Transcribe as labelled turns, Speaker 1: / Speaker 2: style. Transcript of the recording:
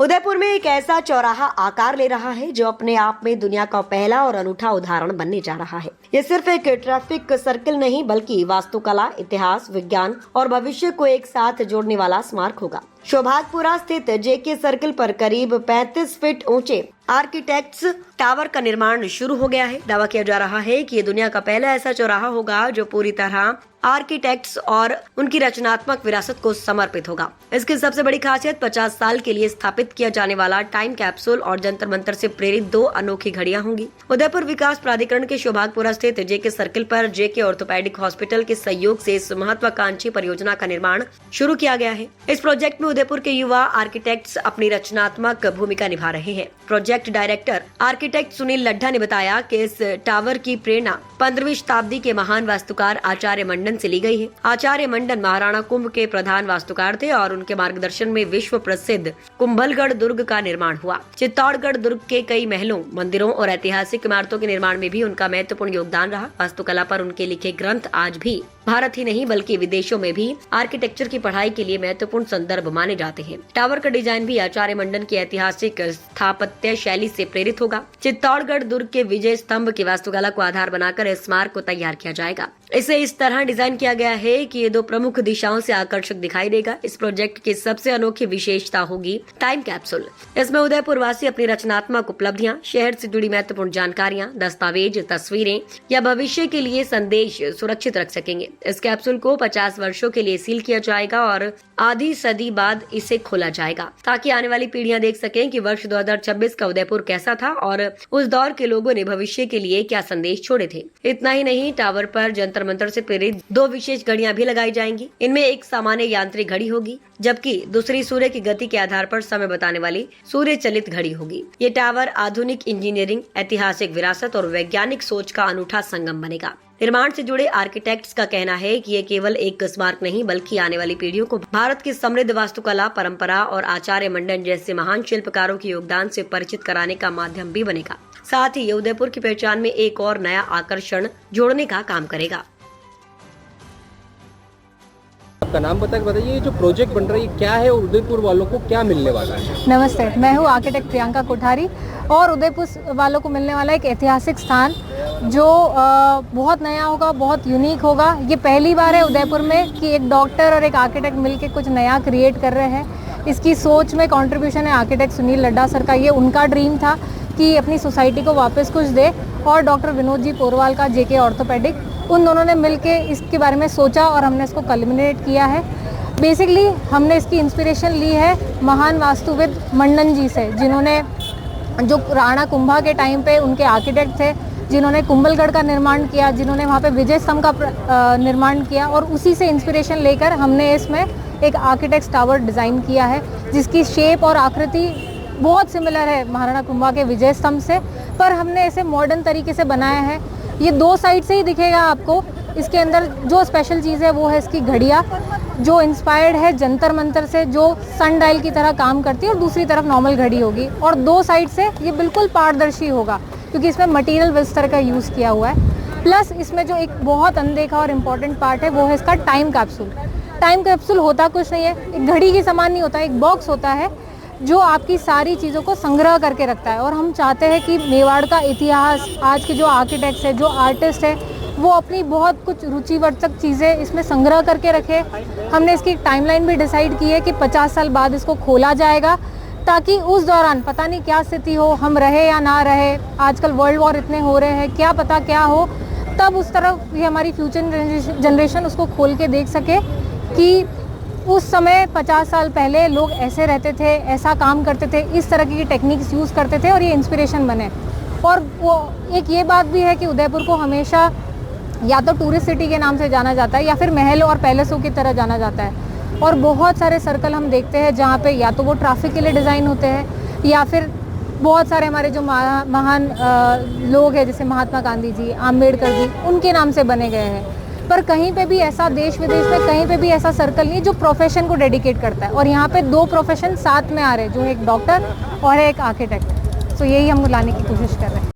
Speaker 1: उदयपुर में एक ऐसा चौराहा आकार ले रहा है जो अपने आप में दुनिया का पहला और अनूठा उदाहरण बनने जा रहा है। ये सिर्फ एक ट्रैफिक सर्किल नहीं बल्कि वास्तुकला, इतिहास, विज्ञान और भविष्य को एक साथ जोड़ने वाला स्मारक होगा। शोभागपुरा स्थित जेके सर्किल पर करीब 35 फीट ऊंचे आर्किटेक्ट्स टावर का निर्माण शुरू हो गया है। दावा किया जा रहा है कि ये दुनिया का पहला ऐसा चौराहा होगा जो पूरी तरह आर्किटेक्ट्स और उनकी रचनात्मक विरासत को समर्पित होगा। इसकी सबसे बड़ी खासियत 50 साल के लिए स्थापित किया जाने वाला टाइम कैप्सूल और जंतर मंतर से प्रेरित 2 अनोखी घड़ियां होंगी। उदयपुर विकास प्राधिकरण के शोभागपुरा स्थित जेके सर्किल पर जेके ऑर्थोपेडिक हॉस्पिटल के सहयोग से इस महत्वाकांक्षी परियोजना का निर्माण शुरू किया गया है। इस प्रोजेक्ट में उदयपुर के युवा आर्किटेक्ट्स अपनी रचनात्मक भूमिका निभा रहे हैं। Project director architect Sunil Laddha ने बताया कि इस टावर की प्रेरणा 15वीं शताब्दी के महान वास्तुकार आचार्य मंडन से ली गई है। आचार्य मंडन महाराणा कुंभ के प्रधान वास्तुकार थे और उनके मार्गदर्शन में विश्व प्रसिद्ध कुंभलगढ़ दुर्ग का निर्माण हुआ। चित्तौड़गढ़ दुर्ग के कई महलों, मंदिरों और ऐतिहासिक इमारतों के निर्माण में भी उनका महत्वपूर्ण योगदान रहा। वास्तुकला पर उनके लिखे ग्रंथ आज भी भारत ही नहीं बल्कि विदेशों में भी आर्किटेक्चर की पढ़ाई के लिए महत्वपूर्ण संदर्भ माने जाते हैं। टावर का डिजाइन भी आचार्य मंडन की ऐतिहासिक स्थापत्य शैली से प्रेरित होगा। चित्तौड़गढ़ दुर्ग के विजय स्तंभ की वास्तुकला को आधार बनाकर इस स्मारक को तैयार किया जाएगा। इसे इस तरह डिजाइन किया गया है कि ये 2 प्रमुख दिशाओं से आकर्षक दिखाई देगा। इस प्रोजेक्ट की सबसे अनोखी विशेषता होगी टाइम कैप्सूल। इसमें उदयपुर वासी अपनी रचनात्मक उपलब्धियां, शहर से जुड़ी महत्वपूर्ण जानकारियां, दस्तावेज, तस्वीरें या भविष्य के लिए संदेश सुरक्षित रख सकेंगे। इस कैप्सूल को 50 वर्षों के लिए सील किया जाएगा और आधी सदी बाद इसे खोला जाएगा ताकि आने वाली पीढ़ियां देख सकें कि वर्ष 2026 का उदयपुर कैसा था और उस दौर के लोगों ने भविष्य के लिए क्या संदेश छोड़े थे। इतना ही नहीं, टावर पर जंतर मंतर से प्रेरित 2 विशेष घड़ियां भी लगाई जाएंगी। इनमें एक सामान्य यांत्रिक घड़ी होगी जबकि दूसरी सूर्य की गति के आधार पर समय बताने वाली सूर्य चलित घड़ी होगी। ये टावर आधुनिक इंजीनियरिंग, ऐतिहासिक विरासत और वैज्ञानिक सोच का अनूठा संगम बनेगा। निर्माण से जुड़े आर्किटेक्ट्स का कहना है कि ये केवल एक स्मारक नहीं बल्कि आने वाली पीढ़ियों को भारत की समृद्ध वास्तुकला परंपरा और आचार्य मंडन जैसे महान शिल्पकारों के योगदान से परिचित कराने का माध्यम भी बनेगा। साथ ही ये उदयपुर की पहचान में एक और नया आकर्षण जोड़ने का काम करेगा।
Speaker 2: आपका नाम बताइए, जो प्रोजेक्ट बन रही है क्या है और उदयपुर वालों को क्या मिलने वाला है?
Speaker 3: नमस्ते, मैं हूँ आर्किटेक्ट प्रियंका कोठारी और उदयपुर वालों को मिलने वाला एक ऐतिहासिक स्थान जो बहुत नया होगा, बहुत यूनिक होगा। ये पहली बार है उदयपुर में कि एक डॉक्टर और एक आर्किटेक्ट मिलके कुछ नया क्रिएट कर रहे हैं। इसकी सोच में कंट्रीब्यूशन है आर्किटेक्ट सुनील लड्ढा सर का। ये उनका ड्रीम था कि अपनी सोसाइटी को वापस कुछ दे और डॉक्टर विनोद जी पोरवाल का जेके ऑर्थोपेडिक, उन दोनों ने मिलके इसके बारे में सोचा और हमने इसको कल्मिनेट किया है। बेसिकली हमने इसकी इंस्पिरेशन ली है महान वास्तुविद मंडन जी से, जिन्होंने जो राणा कुंभा के टाइम पे उनके आर्किटेक्ट थे, जिन्होंने कुंभलगढ़ का निर्माण किया, जिन्होंने वहाँ पे विजय स्तंभ का निर्माण किया और उसी से इंस्पिरेशन लेकर हमने इसमें एक आर्किटेक्ट टावर डिज़ाइन किया है जिसकी शेप और आकृति बहुत सिमिलर है महाराणा कुंभा के विजय स्तंभ से, पर हमने इसे मॉडर्न तरीके से बनाया है। ये 2 साइड से ही दिखेगा आपको। इसके अंदर जो स्पेशल चीज़ है वो है इसकी घड़ियाँ, जो इंस्पायर्ड है जंतर मंतर से, जो सन डायल की तरह काम करती है और दूसरी तरफ नॉर्मल घड़ी होगी और 2 साइड से ये बिल्कुल पारदर्शी होगा क्योंकि इसमें मटेरियल विस्तर का यूज़ किया हुआ है। प्लस इसमें जो एक बहुत अनदेखा और इम्पॉर्टेंट पार्ट है वो है इसका टाइम कैप्सूल। टाइम कैप्सूल होता कुछ नहीं है, एक घड़ी के समान नहीं होता, एक बॉक्स होता है जो आपकी सारी चीज़ों को संग्रह करके रखता है। और हम चाहते हैं कि मेवाड़ का इतिहास, आज के जो आर्किटेक्ट्स है, जो आर्टिस्ट है, वो अपनी बहुत कुछ रुचिवर्धक चीज़ें इसमें संग्रह करके रखे। हमने इसकी टाइमलाइन भी डिसाइड की है कि 50 साल बाद इसको खोला जाएगा ताकि उस दौरान पता नहीं क्या स्थिति हो, हम रहे या ना रहे, आजकल वर्ल्ड वॉर इतने हो रहे हैं, क्या पता क्या हो, तब उस तरफ ये हमारी फ्यूचर जनरेशन उसको खोल के देख सके कि उस समय 50 साल पहले लोग ऐसे रहते थे, ऐसा काम करते थे, इस तरह की टेक्निक्स यूज़ करते थे और ये इंस्पिरेशन बने। और वो एक ये बात भी है कि उदयपुर को हमेशा या तो टूरिस्ट सिटी के नाम से जाना जाता है या फिर महल और पैलेसों की तरह जाना जाता है। और बहुत सारे सर्कल हम देखते हैं जहाँ पे या तो वो ट्रैफिक के लिए डिज़ाइन होते हैं या फिर बहुत सारे हमारे जो महान लोग हैं जैसे महात्मा गांधी जी, अम्बेडकर जी, उनके नाम से बने गए हैं। पर कहीं पे भी ऐसा देश विदेश में कहीं पे भी ऐसा सर्कल नहीं जो प्रोफेशन को डेडिकेट करता है। और यहाँ पे 2 प्रोफेशन साथ में आ रहे हैं, जो एक डॉक्टर और एक आर्किटेक्ट। सो यही हम लाने की कोशिश कर रहे हैं।